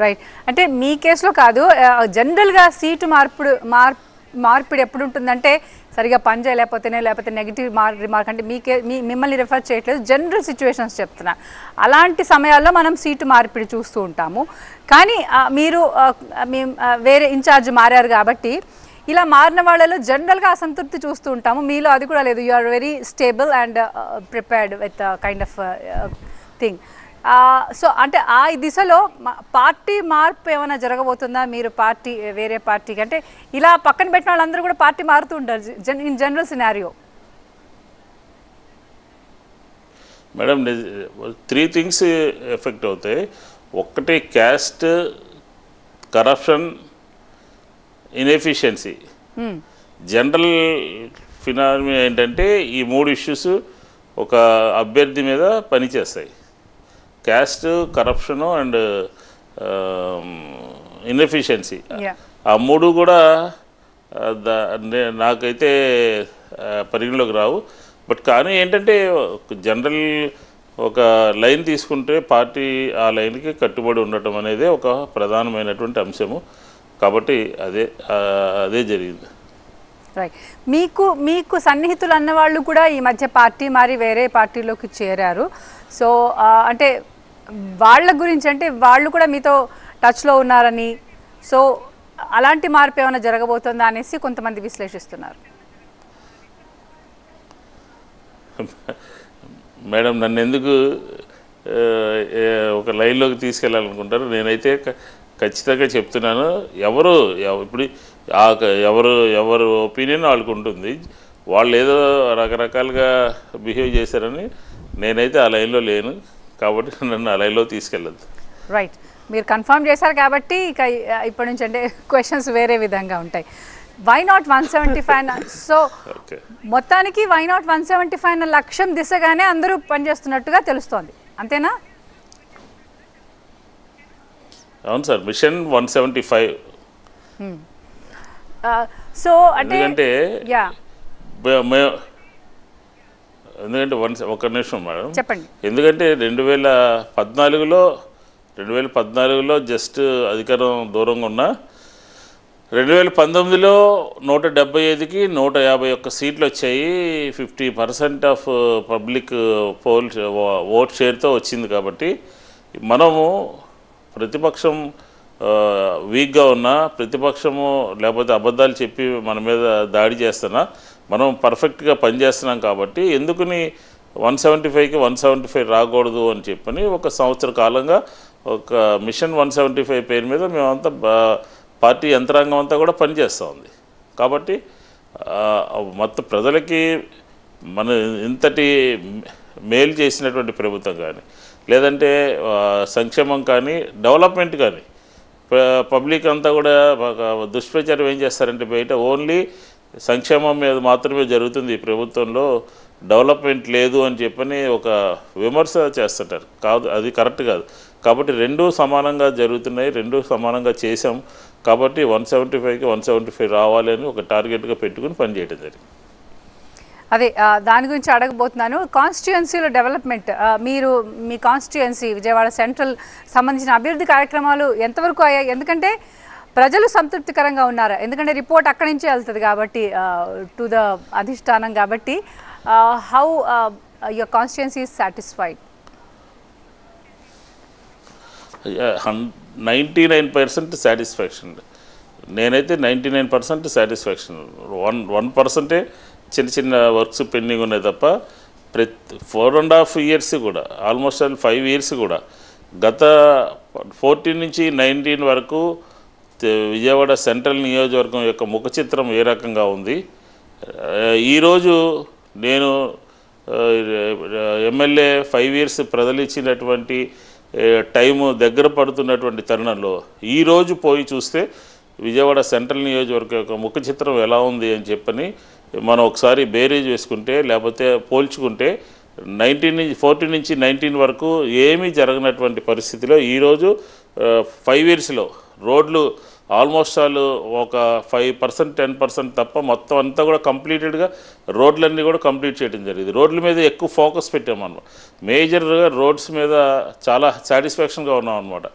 Right. అంటే మీ కేసులో కాదు, జనరల్‌గా సీటు మార్పిడి ఎప్పుడుంటుందంటే సరిగ్గా పని చేయలేకపోతేనే, లేకపోతే నెగెటివ్ రిమార్క్ అంటే మిమ్మల్ని రిఫర్ చేయట్లేదు, జనరల్ సిచ్యువేషన్స్ చెప్తున్నా. అలాంటి సమయాల్లో మనం సీటు మార్పిడి చూస్తూ ఉంటాము. కానీ మీరు వేరే ఇన్ఛార్జ్ మారారు కాబట్టి ఇలా మారిన వాళ్ళలో జనరల్‌గా అసంతృప్తి చూస్తూ ఉంటాము. మీలో అది కూడా లేదు. You are very stable and prepared with kind of thing. So అంటే ఆ దిశలో పార్టీ మార్పు ఏమైనా జరగబోతుందా? మీరు వేరే పార్టీకి అంటే ఇలా పక్కన పెట్టిన వాళ్ళందరూ కూడా పార్టీ మారుతూ ఉంటారు in general scenario. Madam 3 things effect అవుతాయి. ఒకటి caste, corruption, inefficiency. General phenomena ఏంటంటే ఈ 3 ఇష్యూస్ ఒక అభ్యర్థి మీద పనిచేస్తాయి. Caste, corruption and inefficiency. ఆ 3 కూడా నాకైతే పరిగణలోకి రావు. బట్ కానీ ఏంటంటే జనరల్ ఒక లైన్ తీసుకుంటే పార్టీ ఆ లైన్కి కట్టుబడి ఉండటం అనేది ఒక ప్రధానమైనటువంటి అంశము. కాబట్టి అదే జరిగింది. రైట్. మీకు సన్నిహితులు అన్నవాళ్ళు కూడా ఈ మధ్య పార్టీ మారి వేరే పార్టీలోకి చేరారు. సో అంటే వాళ్ళ గురించి అంటే వాళ్ళు కూడా మీతో టచ్లో ఉన్నారని, సో అలాంటి మార్పు ఏమైనా జరగబోతుందా అనేసి కొంతమంది విశ్లేషిస్తున్నారు. మేడం నన్ను ఎందుకు ఒక లైన్లోకి తీసుకెళ్ళాలనుకుంటారు? నేనైతే ఖచ్చితంగా చెప్తున్నాను, ఇప్పుడు ఎవరు ఒపీనియన్ వాళ్ళకు ఉంటుంది. వాళ్ళు ఏదో రకరకాలుగా బిహేవ్ చేశారని నేనైతే ఆ లైన్లో లేను. కాబట్టి నన్ను ఆ లైన్లో తీసుకెళ్ళద్దు. రైట్. మీరు కన్ఫర్మ్ చేశారు కాబట్టి ఇక ఇప్పటి నుంచి అంటే క్వశ్చన్స్ వేరే విధంగా ఉంటాయి. Why not 175? సో మొత్తానికి వై నాట్ 175 లక్ష్యం దిశగానే అందరూ పనిచేస్తున్నట్టుగా తెలుస్తోంది, అంతేనా? అవును సార్, మిషన్ 175. సో అంటే ఎందుకంటే ఒక నిమిషం మేడం చెప్పండి. ఎందుకంటే 2014లో జస్ట్ అధికారం దూరంగా ఉన్న 2019లో 175కి 151 సీట్లు వచ్చాయి. 50% ఆఫ్ పబ్లిక్ ఓట్ షేర్తో వచ్చింది. కాబట్టి మనము ప్రతిపక్షం వీక్గా ఉన్నా, ప్రతిపక్షము లేకపోతే అబద్ధాలు చెప్పి మన మీద దాడి చేస్తున్నా, మనం పర్ఫెక్ట్గా పనిచేస్తున్నాం. కాబట్టి ఎందుకుని 175కి 175 రాకూడదు అని చెప్పని ఒక సంవత్సర కాలంగా ఒక మిషన్ 175 పేరు మీద మేమంతా పార్టీ యంత్రాంగం అంతా కూడా పనిచేస్తూ ఉంది. కాబట్టి మొత్తం ప్రజలకి మన ఇంతటి మేలు చేసినటువంటి ప్రభుత్వం కానీ, లేదంటే సంక్షేమం కానీ, డెవలప్మెంట్ కానీ, పబ్లిక్ అంతా కూడా దుష్ప్రచారం ఏం చేస్తారంటే బయట ఓన్లీ సంక్షేమం మీద మాత్రమే జరుగుతుంది ఈ ప్రభుత్వంలో, డెవలప్మెంట్ లేదు అని చెప్పని ఒక విమర్శ చేస్తుంటారు. కాదు, అది కరెక్ట్ కాదు. కాబట్టి రెండూ సమానంగా జరుగుతున్నాయి, రెండూ సమానంగా చేసాం. కాబట్టి 175కి 175 రావాలి అని ఒక టార్గెట్గా పెట్టుకుని పనిచేయడం జరిగింది. అదే దాని గురించి అడగబోతున్నాను. కాన్స్టిట్యుయెన్సీలో డెవలప్మెంట్, మీరు మీ కాన్స్టిట్యుయెన్సీ విజయవాడ సెంట్రల్ సంబంధించిన అభివృద్ధి కార్యక్రమాలు ఎంతవరకు అయ్యాయి? ఎందుకంటే ప్రజలు సంతృప్తికరంగా ఉన్నారు, ఎందుకంటే రిపోర్ట్ అక్కడి నుంచే వెళ్తుంది కాబట్టి టు ద అధిష్టానం. కాబట్టి how your constituency is satisfied? 99% satisfaction. నేనైతే 99% సాటిస్ఫాక్షన్. 1% చిన్న చిన్న వర్క్స్ పెండింగ్ ఉన్నాయి తప్ప 4.5 years కూడా, ఆల్మోస్ట్ 5 years కూడా, గత 14 నుంచి 19 వరకు విజయవాడ సెంట్రల్ నియోజకవర్గం యొక్క ముఖ చిత్రం ఏ రకంగా ఉంది. ఈరోజు నేను ఎమ్మెల్యే 5 years ప్రజలు ఇచ్చినటువంటి టైము దగ్గర పడుతున్నటువంటి తరుణంలో ఈరోజు పోయి చూస్తే విజయవాడ సెంట్రల్ నియోజకవర్గం యొక్క ముఖ చిత్రం ఎలా ఉంది అని చెప్పని మనం ఒకసారి బేరేజ్ వేసుకుంటే, లేకపోతే పోల్చుకుంటే 14 నుంచి 19 వరకు ఏమీ జరగనటువంటి పరిస్థితిలో ఈరోజు 5 yearsలో రోడ్లు ఆల్మోస్ట్ ఒక 5% 10% తప్ప మొత్తం అంతా కూడా కంప్లీటెడ్గా రోడ్లన్నీ కూడా కంప్లీట్ చేయడం జరిగింది. రోడ్ల మీద ఎక్కువ ఫోకస్ పెట్టామన్నమాట. మేజర్గా రోడ్స్ మీద చాలా సాటిస్ఫాక్షన్గా ఉన్నాం అన్నమాట.